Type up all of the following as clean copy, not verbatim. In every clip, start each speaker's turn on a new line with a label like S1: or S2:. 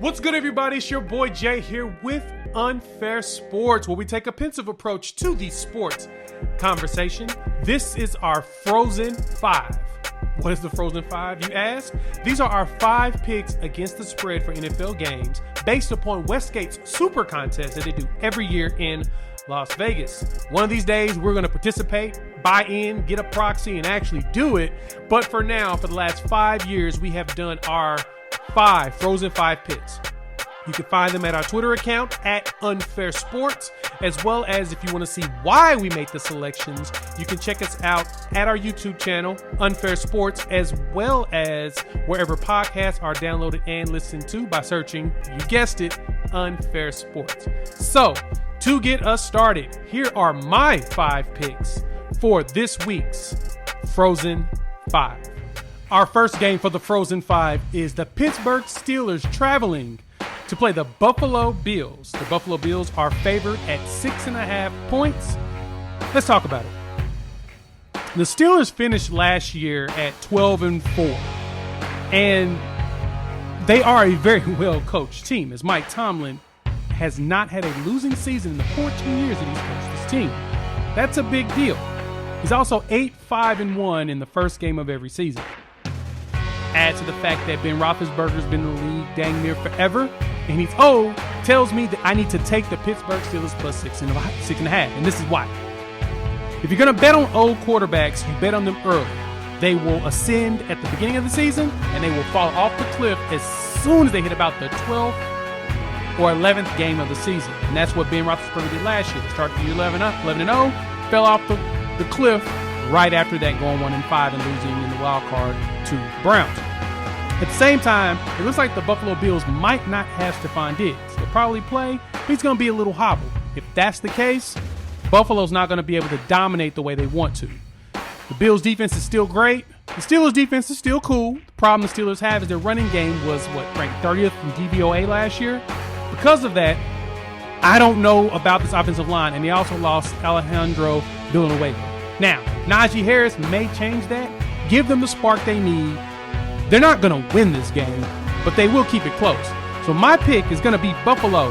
S1: What's good, everybody? It's your boy Jay here with Unfair Sports, where we take a pensive approach to the sports conversation. This is our Frozen 5. What is the Frozen 5, you ask? These are our 5 picks against the spread for NFL games based upon Westgate's Super Contest that they do every year in Las Vegas. One of these days, we're going to participate, buy in, get a proxy, and actually do it. But for now, for the last 5 years, we have done our 5 Frozen 5 picks. You can find them at our Twitter account at Unfair Sports, as well as if you want to see why we make the selections, you can check us out at our YouTube channel, Unfair Sports, as well as wherever podcasts are downloaded and listened to by searching, you guessed it, Unfair Sports. So, to get us started, here are my 5 picks for this week's Frozen 5. Our first game for the Frozen 5 is the Pittsburgh Steelers traveling to play the Buffalo Bills. The Buffalo Bills are favored at 6.5 points. Let's talk about it. The Steelers finished last year at 12-4, and they are a very well-coached team, as Mike Tomlin has not had a losing season in the 14 years that he's coached this team. That's a big deal. He's also 8-5-1 in the first game of every season. Add to the fact that Ben Roethlisberger's been in the league dang near forever, and he's tells me that I need to take the Pittsburgh Steelers plus 6.5, and this is why. If you're going to bet on old quarterbacks, you bet on them early. They will ascend at the beginning of the season, and they will fall off the cliff as soon as they hit about the 12th or 11th game of the season, and that's what Ben Roethlisberger did last year. Started the year 11-0, fell off the cliff right after that, going 1-5 and losing in the wild card to Browns. At the same time, it looks like the Buffalo Bills might not have Stephon Diggs. They'll probably play, but he's going to be a little hobbled. If that's the case, Buffalo's not going to be able to dominate the way they want to. The Bills' defense is still great. The Steelers' defense is still cool. The problem the Steelers have is their running game was, ranked 30th in DVOA last year. Because of that, I don't know about this offensive line, and they also lost Alejandro Villanueva. Now, Najee Harris may change that, give them the spark they need. They're not going to win this game, but they will keep it close. So my pick is going to be Buffalo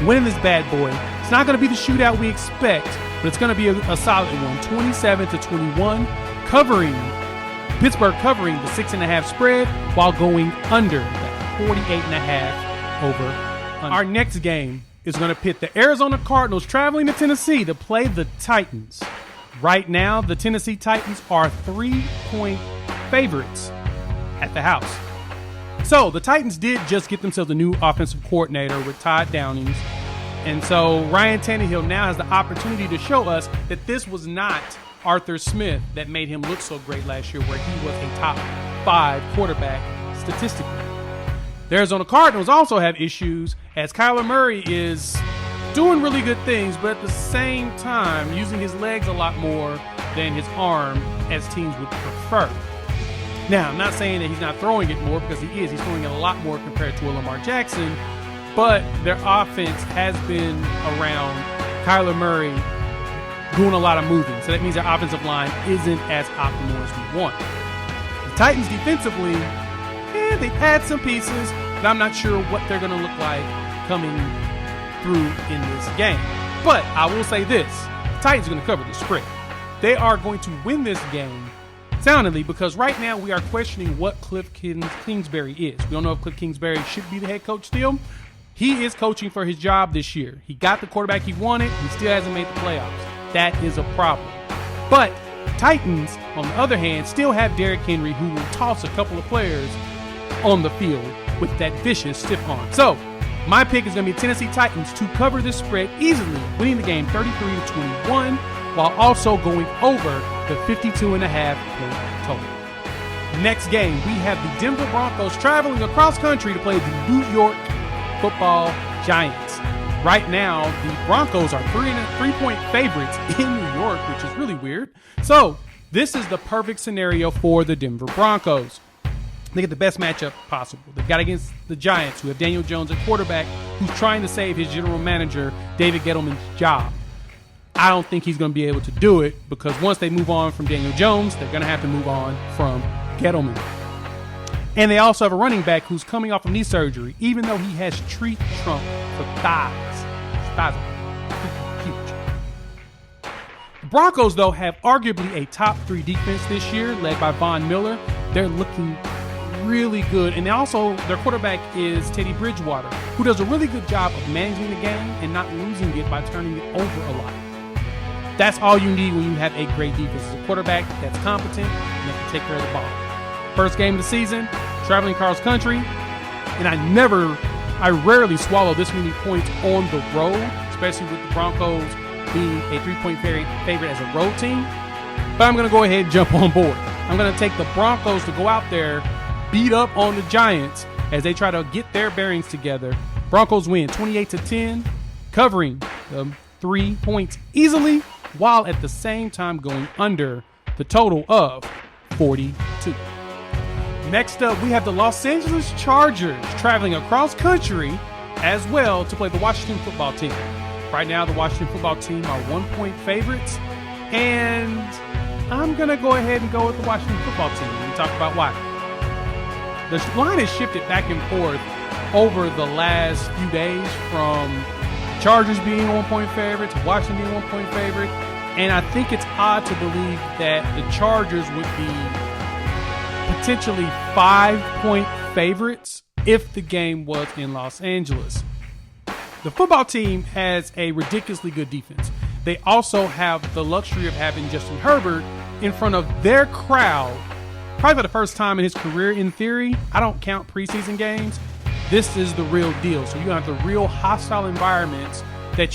S1: winning this bad boy. It's not going to be the shootout we expect, but it's going to be a solid one, 27-21, Pittsburgh covering the 6.5 spread while going under that 48.5 over under. Our next game is going to pit the Arizona Cardinals traveling to Tennessee to play the Titans. Right now, the Tennessee Titans are 3-point favorites at the house. So the Titans did just get themselves a new offensive coordinator with Todd Downings. And so Ryan Tannehill now has the opportunity to show us that this was not Arthur Smith that made him look so great last year, where he was a top 5 quarterback statistically. The Arizona Cardinals also have issues, as Kyler Murray is doing really good things, but at the same time using his legs a lot more than his arm, as teams would prefer. Now, I'm not saying that he's not throwing it more, because he is. He's throwing it a lot more compared to Lamar Jackson, but their offense has been around Kyler Murray doing a lot of moving. So that means their offensive line isn't as optimal as we want. The Titans defensively, they've had some pieces, but I'm not sure what they're going to look like coming through in this game. But I will say this, the Titans are going to cover the spread. They are going to win this game soundly, because right now we are questioning what Cliff Kingsbury is. We don't know if Cliff Kingsbury should be the head coach still. He is coaching for his job this year. He got the quarterback he wanted. He still hasn't made the playoffs. That is a problem. But Titans, on the other hand, still have Derrick Henry, who will toss a couple of players on the field with that vicious stiff arm. So my pick is going to be Tennessee Titans to cover this spread easily, winning the game 33-21, while also going over the 52.5 point total. Next game, we have the Denver Broncos traveling across country to play the New York Football Giants. Right now, the Broncos are 3-point favorites in New York, which is really weird. So this is the perfect scenario for the Denver Broncos. They get the best matchup possible. They've got against the Giants, who have Daniel Jones at quarterback, who's trying to save his general manager, David Gettleman's job. I don't think he's going to be able to do it, because once they move on from Daniel Jones, they're going to have to move on from Gettleman. And they also have a running back who's coming off of knee surgery, even though he has tree trunk for thighs. His thighs are huge. The Broncos, though, have arguably a top 3 defense this year, led by Von Miller. They're looking really good. And also, their quarterback is Teddy Bridgewater, who does a really good job of managing the game and not losing it by turning it over a lot. That's all you need when you have a great defense. It's a quarterback that's competent and that can take care of the ball. First game of the season, traveling cross country, and I rarely swallow this many points on the road, especially with the Broncos being a 3-point favorite as a road team. But I'm going to go ahead and jump on board. I'm going to take the Broncos to go out there, beat up on the Giants as they try to get their bearings together. Broncos win 28-10, covering 3 points easily, while at the same time going under the total of 42. Next up, we have the Los Angeles Chargers traveling across country as well to play the Washington football team. Right now, the Washington football team are 1-point favorites, and I'm going to go ahead and go with the Washington football team and talk about why. The line has shifted back and forth over the last few days from Chargers being 1-point favorite to Washington being 1-point favorite. And I think it's odd to believe that the Chargers would be potentially 5-point favorites if the game was in Los Angeles. The football team has a ridiculously good defense. They also have the luxury of having Justin Herbert in front of their crowd, probably for the first time in his career in theory. I don't count preseason games. This is the real deal. So you have the real hostile environments that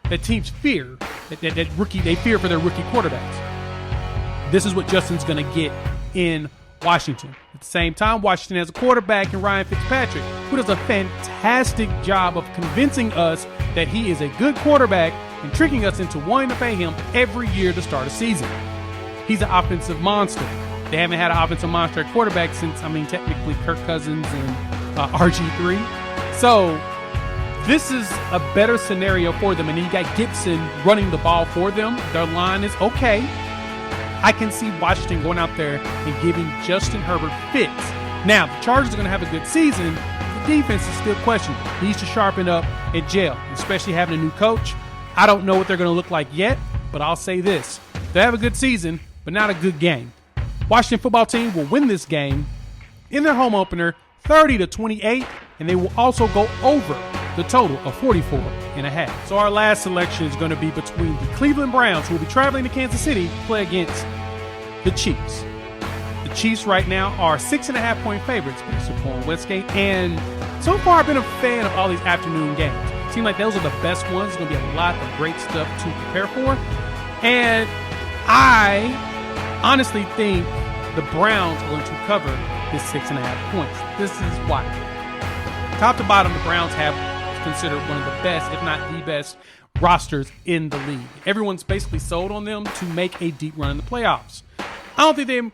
S1: that teams fear, they fear for their rookie quarterbacks. This is what Justin's going to get in Washington. At the same time, Washington has a quarterback in Ryan Fitzpatrick, who does a fantastic job of convincing us that he is a good quarterback and tricking us into wanting to pay him every year to start a season. He's an offensive monster. They haven't had an offensive monster at quarterback since, technically Kirk Cousins and RG3. So this is a better scenario for them. And then you got Gibson running the ball for them. Their line is okay. I can see Washington going out there and giving Justin Herbert fits. Now, the Chargers are going to have a good season. The defense is still questionable. Needs to sharpen up and gel, especially having a new coach. I don't know what they're going to look like yet, but I'll say this. They have a good season, but not a good game. Washington football team will win this game in their home opener 30-28, and they will also go over the total of 44.5. So our last selection is going to be between the Cleveland Browns, who will be traveling to Kansas City to play against the Chiefs. The Chiefs right now are 6.5-point favorites based upon Westgate, and so far I've been a fan of all these afternoon games. It seems like those are the best ones. There's going to be a lot of great stuff to prepare for, and I honestly think the Browns are going to cover this 6.5 points. This is why. Top to bottom, the Browns have considered one of the best, if not the best, rosters in the league. Everyone's basically sold on them to make a deep run in the playoffs. I don't think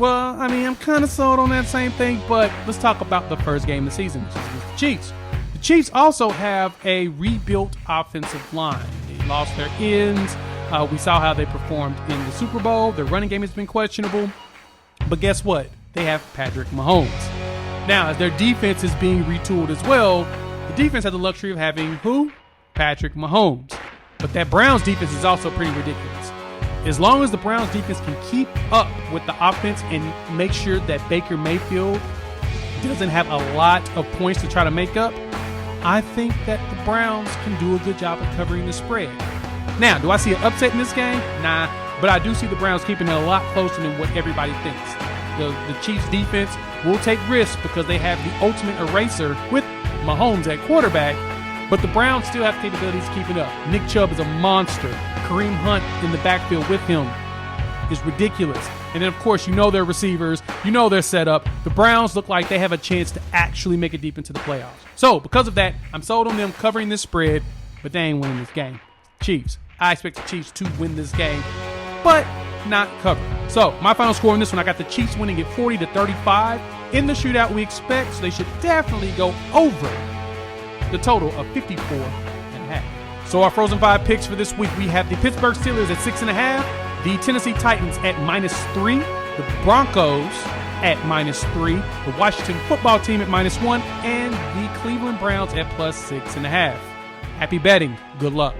S1: I'm kind of sold on that same thing, but let's talk about the first game of the season, which is with the Chiefs. The Chiefs also have a rebuilt offensive line. They lost their ends. We saw how they performed in the Super Bowl. Their running game has been questionable. But guess what? They have Patrick Mahomes. Now, as their defense is being retooled as well, the defense has the luxury of having who? Patrick Mahomes. But that Browns defense is also pretty ridiculous. As long as the Browns defense can keep up with the offense and make sure that Baker Mayfield doesn't have a lot of points to try to make up, I think that the Browns can do a good job of covering the spread. Now, do I see an upset in this game? Nah, but I do see the Browns keeping it a lot closer than what everybody thinks. The Chiefs defense will take risks because they have the ultimate eraser with Mahomes at quarterback, but the Browns still have capabilities keeping up. Nick Chubb is a monster. Kareem Hunt in the backfield with him is ridiculous. And then, of course, their receivers, their setup. The Browns look like they have a chance to actually make it deep into the playoffs. So, because of that, I'm sold on them covering this spread, but they ain't winning this game. Chiefs. I expect the Chiefs to win this game, but not cover. So, my final score in this one, I got the Chiefs winning at 40-35. In the shootout we expect, so they should definitely go over the total of 54.5. So our Frozen 5 picks for this week, we have the Pittsburgh Steelers at 6.5, the Tennessee Titans at -3, the Broncos at -3, the Washington football team at -1, and the Cleveland Browns at +6.5. Happy betting. Good luck.